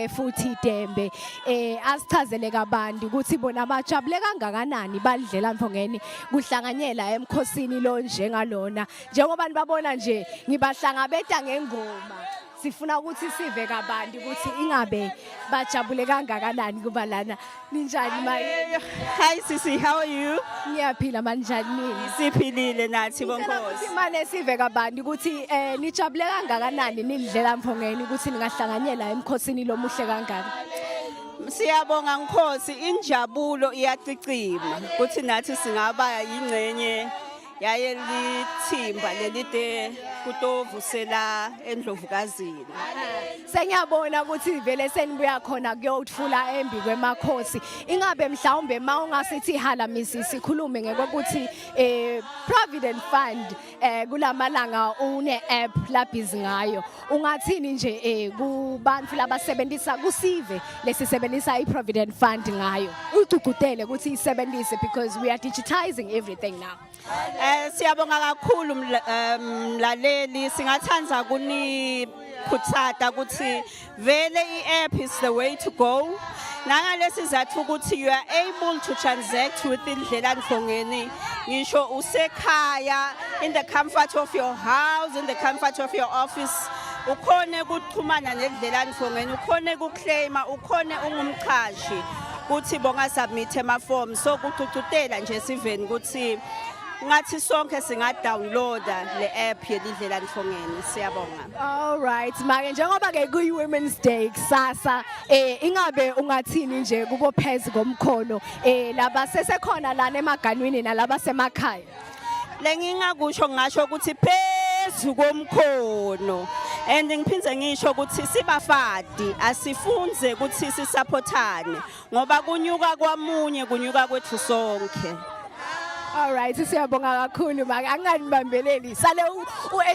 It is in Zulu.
futhi Dembe asichazele kabanti ukuthi bona bajabule kangakanani balidlela Mfongeni kuhlanganyela emkhosini lo njengalona njengoba nibabona nje ngibahlangabeta ngengoma sifuna ukuthi sive kabanti ukuthi ingabe bajabule kangakanani kuba lana ninjani manje. Hi Sisi, how are you? Ngiyaphila manjani nini? Siphilile nathi bonkosi. Manje sive kabanti ukuthi nijabule kangakanani nilidlela Mfongeni ukuthi ningahlanganyela emkhosini lo muhle kangaka. Siyabonga Nkosi, injabulo iyacicima ukuthi nathi singaba yingcenye yaye lithimba lelide kutovusela eNdlovukazini. Sengiyabona ukuthi vele senibuya khona kuyothula embi kwemakhosi. Ingabe mhlawumbe mawungasithi halamisi sikhulume ngekuthi Provident Fund kulamalanga une app labhizi ngayo. Ungathini nje kubantu labasebenzisa kusive lesisebenzisa iProvident Fund ngayo. Ucugudele ukuthi isebenzise because we are digitizing everything now. Siyabonga kakhulu mlaleli, singathanza kunikhuthaza ukuthi vele i-app is the way to go. Nangalesi zathu ukuthi you are able to transact with indlela Mfongeni ngisho usekhaya, in the comfort of your house, in the comfort of your office. Ukhone ukuxhumana nendlela Mfongeni, ukhone ukuclaima, ukhone ungumchashi ukuthi bonga submit ama forms. So kucugcutela nje siveni ukuthi ngathi sonke singa-downloada le app yelidlela Mfongeni. Siyabonga. All right make njengoba ke kuyi Women's Day kusasa ingabe ungathini nje kubo phezi komkhono laba sesekhona lana emaganwini nalaba semakhaya. Lengingakusho ngasho ukuthi phezulu komkhono and ngiphindze ngisho ukuthi sibafadi asifunze ukuthi sisupportane ngoba kunyuka kwamunye kunyuka kwethu sonke. All right siyabonga kakhulu make anganibambeleli sale